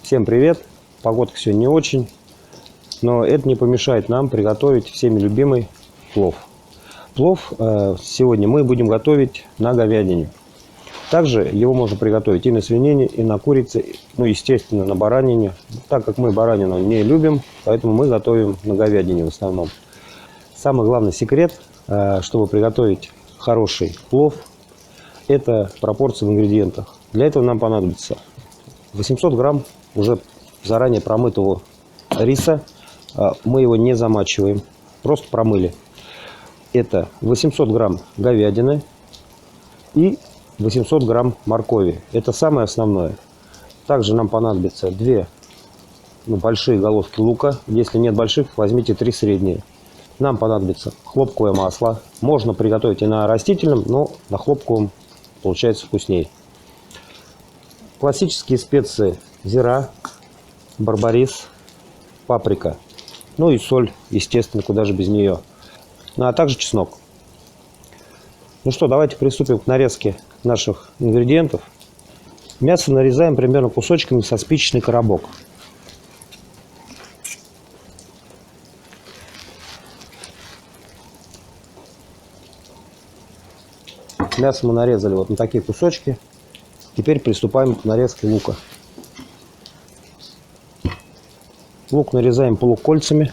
Всем привет! Погодка сегодня не очень, но это не помешает нам приготовить всеми любимый плов. Плов сегодня мы будем готовить на говядине. Также его можно приготовить и на свинине, и на курице, ну, естественно, на баранине. Так как мы баранину не любим, поэтому мы готовим на говядине в основном. Самый главный секрет, чтобы приготовить хороший плов, это пропорции в ингредиентах. Для этого нам понадобится 800 грамм уже заранее промытого риса. Мы его не замачиваем, просто промыли. Это 800 грамм говядины и 800 грамм моркови. Это самое основное. Также нам понадобится 2 большие головки лука. Если нет больших, возьмите 3 средние. Нам понадобится хлопковое масло. Можно приготовить и на растительном, но на хлопковом получается вкуснее. Классические специи: зира, барбарис, паприка. Ну и соль, естественно, куда же без нее. Ну а также чеснок. Ну что, давайте приступим к нарезке наших ингредиентов. Мясо нарезаем примерно кусочками со спичечный коробок. Мясо мы нарезали вот на такие кусочки. Теперь приступаем к нарезке лука. Лук нарезаем полукольцами.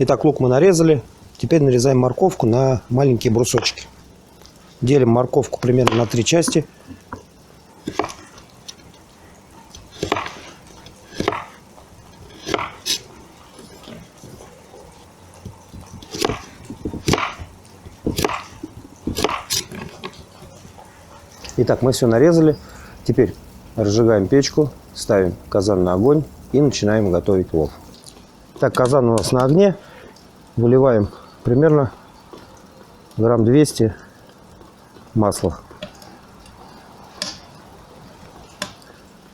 Итак, лук мы нарезали. Теперь нарезаем морковку на маленькие брусочки. Делим морковку примерно на 3 части. Итак, мы все нарезали. Теперь разжигаем печку, ставим казан на огонь и начинаем готовить плов. Так, казан у нас на огне. Выливаем примерно грамм 200 масла.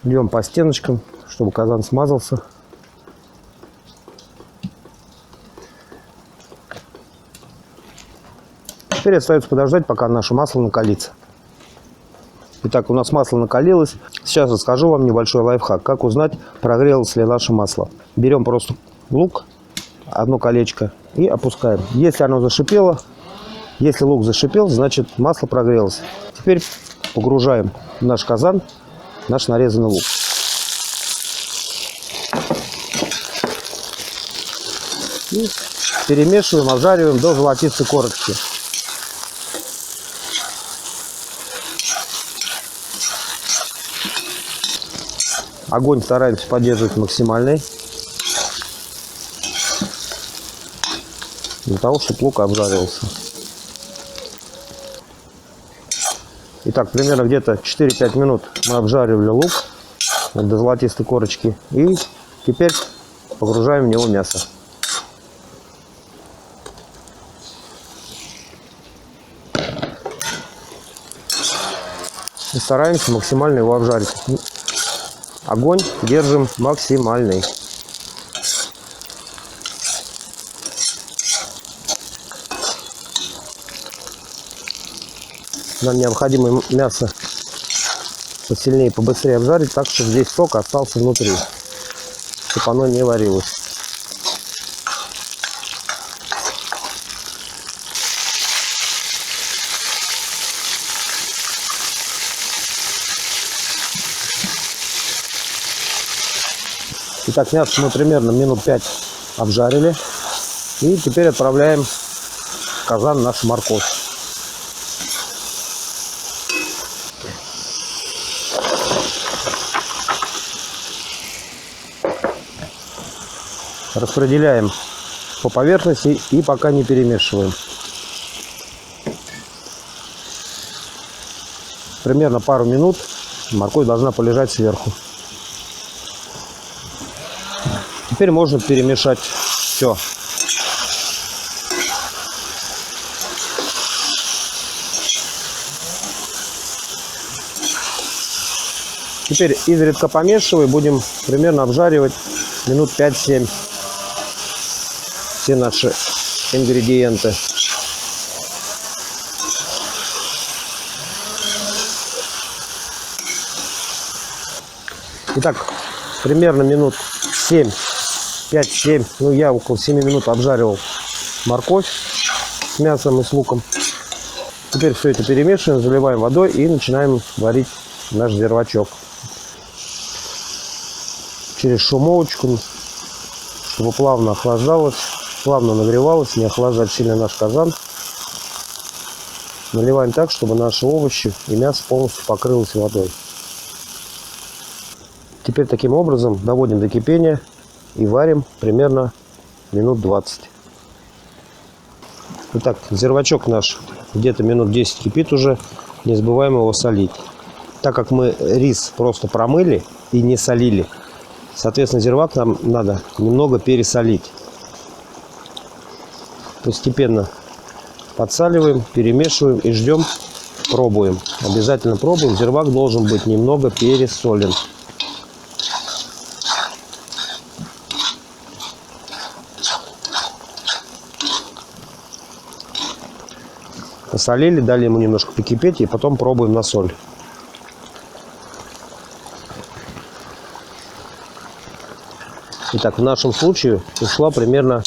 Льем по стеночкам, чтобы казан смазался. Теперь остается подождать, пока наше масло накалится. Итак, у нас масло накалилось. Сейчас расскажу вам небольшой лайфхак, как узнать, прогрелось ли наше масло. Берем просто лук, одно колечко, и опускаем. Если оно зашипело, если лук зашипел, значит масло прогрелось. Теперь погружаем в наш казан наш нарезанный лук. И перемешиваем, обжариваем до золотистой корочки. Огонь стараемся поддерживать максимальный, для того, чтобы лук обжаривался. Итак, примерно где-то 4-5 минут мы обжаривали лук до золотистой корочки. И теперь погружаем в него мясо. И стараемся максимально его обжарить. Огонь держим максимальный. Нам необходимо мясо посильнее, побыстрее обжарить, так, чтобы здесь сок остался внутри, чтобы оно не варилось. Итак, мясо мы примерно минут 5 обжарили. И теперь отправляем в казан нашу морковь. Распределяем по поверхности и пока не перемешиваем. Примерно пару минут морковь должна полежать сверху. Теперь можно перемешать все. Теперь изредка помешивая, будем примерно обжаривать минут 5-7 все наши ингредиенты. Итак, примерно минут 7, 5-7, ну я около 7 минут обжаривал морковь с мясом и с луком. Теперь все это перемешиваем, заливаем водой и начинаем варить наш зирвачок. Через шумовочку, чтобы плавно охлаждалось, плавно нагревалось, не охлаждать сильно наш казан. Наливаем так, чтобы наши овощи и мясо полностью покрылось водой. Теперь таким образом доводим до кипения и варим примерно минут 20. Итак, зирвачок наш где-то минут 10 кипит уже. Не забываем его солить. Так как мы рис просто промыли и не солили, соответственно, зирвак нам надо немного пересолить. Постепенно подсаливаем, перемешиваем и ждем, пробуем. Обязательно пробуем. Зирвак должен быть немного пересолен. Посолили, дали ему немножко покипеть и потом пробуем на соль. Итак, в нашем случае ушла примерно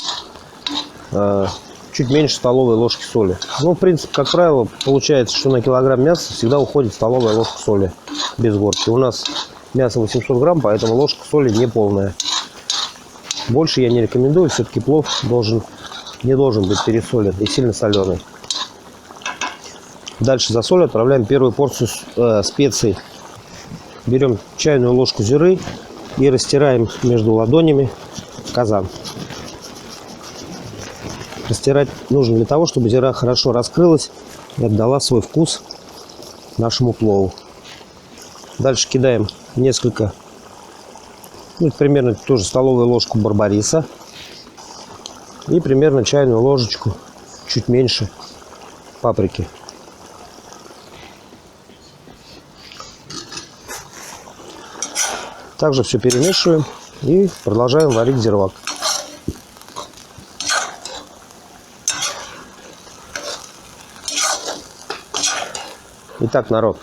чуть меньше столовой ложки соли. Ну, в принципе, как правило, получается, что на килограмм мяса всегда уходит столовая ложка соли без горки. У нас мясо 800 грамм, поэтому ложка соли не полная. Больше я не рекомендую, все-таки плов не должен быть пересолен и сильно соленый. Дальше за соль отправляем первую порцию специй. Берем чайную ложку зиры и растираем между ладонями казан. Растирать нужно для того, чтобы зира хорошо раскрылась и отдала свой вкус нашему плову. Дальше кидаем несколько, ну, примерно тоже столовую ложку барбариса и примерно чайную ложечку, чуть меньше, паприки. Также все перемешиваем и продолжаем варить зирвак. Итак, народ,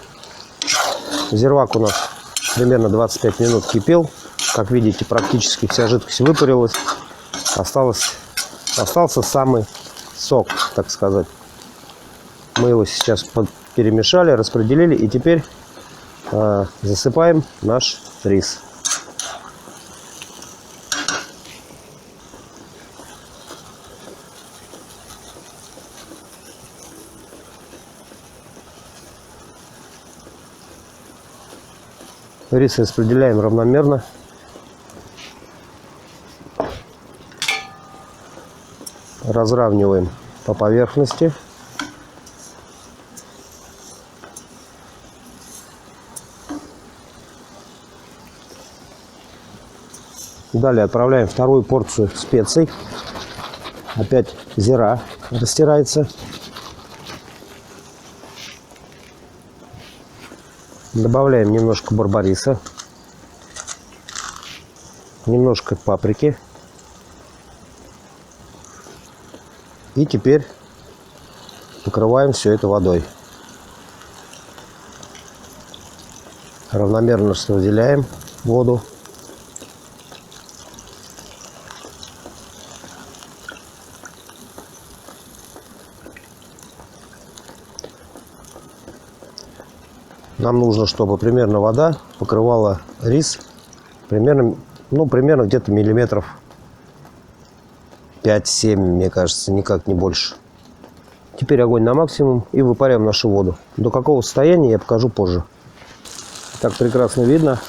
зирвак у нас примерно 25 минут кипел. Как видите, практически вся жидкость выпарилась. Остался самый сок, так сказать. Мы его сейчас перемешали, распределили и теперь засыпаем наш рис. Рис распределяем равномерно. Разравниваем по поверхности. Далее отправляем вторую порцию специй. Опять зира растирается. Добавляем немножко барбариса, немножко паприки. И теперь покрываем все это водой. Равномерно распределяем воду. Нам нужно, чтобы примерно вода покрывала рис примерно где-то миллиметров 5-7, мне кажется, никак не больше. Теперь огонь на максимум и выпаряем нашу воду. До какого состояния я покажу позже. Так прекрасно видно,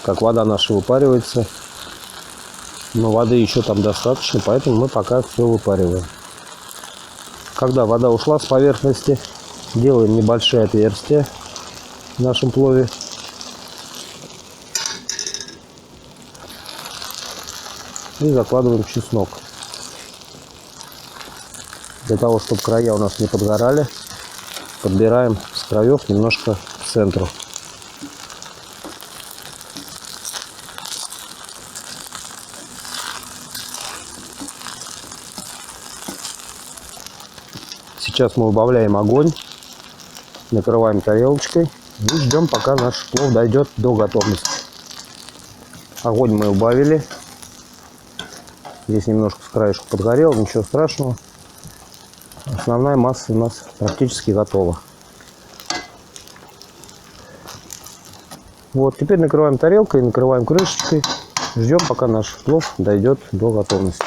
как вода наша выпаривается. Но воды еще там достаточно, поэтому мы пока все выпариваем. Когда вода ушла с поверхности, делаем небольшие отверстия в нашем плове. И закладываем чеснок. Для того, чтобы края у нас не подгорали, подбираем с краев немножко к центру. Сейчас мы убавляем огонь, накрываем тарелочкой и ждем, пока наш плов дойдет до готовности. Огонь мы убавили. Здесь немножко с краешку подгорел, ничего страшного. Основная масса у нас практически готова. Вот, теперь накрываем тарелкой, накрываем крышечкой. Ждем, пока наш плов дойдет до готовности.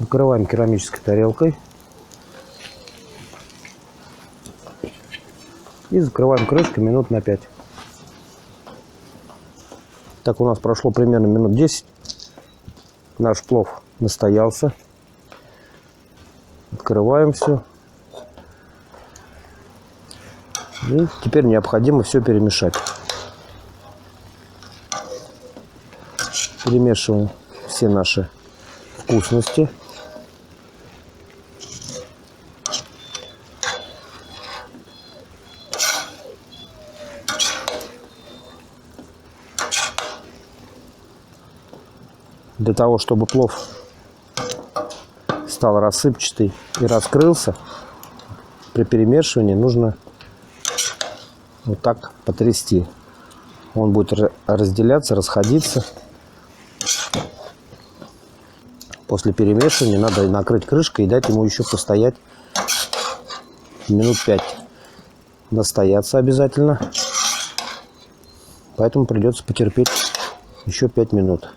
Накрываем керамической тарелкой. И закрываем крышкой минут на 5. Так, у нас прошло примерно минут 10. Наш плов настоялся. Открываем все. И теперь необходимо все перемешать. Перемешиваем все наши вкусности. Для того, чтобы плов стал рассыпчатый и раскрылся, при перемешивании нужно вот так потрясти. Он будет разделяться, расходиться. После перемешивания надо накрыть крышкой и дать ему еще постоять минут 5. Настояться обязательно. Поэтому придется потерпеть еще 5 минут.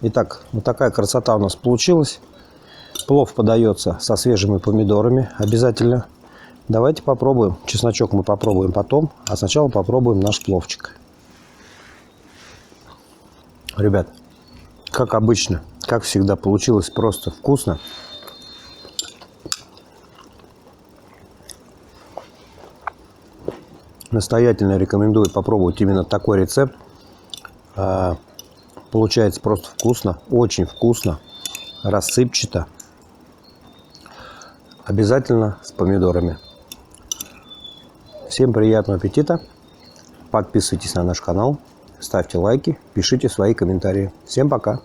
Итак, вот такая красота у нас получилась. Плов подается со свежими помидорами обязательно. Давайте попробуем. Чесночок мы попробуем потом, а сначала попробуем наш пловчик. Ребят, как обычно, как всегда, получилось просто вкусно. Настоятельно рекомендую попробовать именно такой рецепт. Получается просто вкусно, очень вкусно, рассыпчато. Обязательно с помидорами. Всем приятного аппетита. Подписывайтесь на наш канал, ставьте лайки, пишите свои комментарии. Всем пока.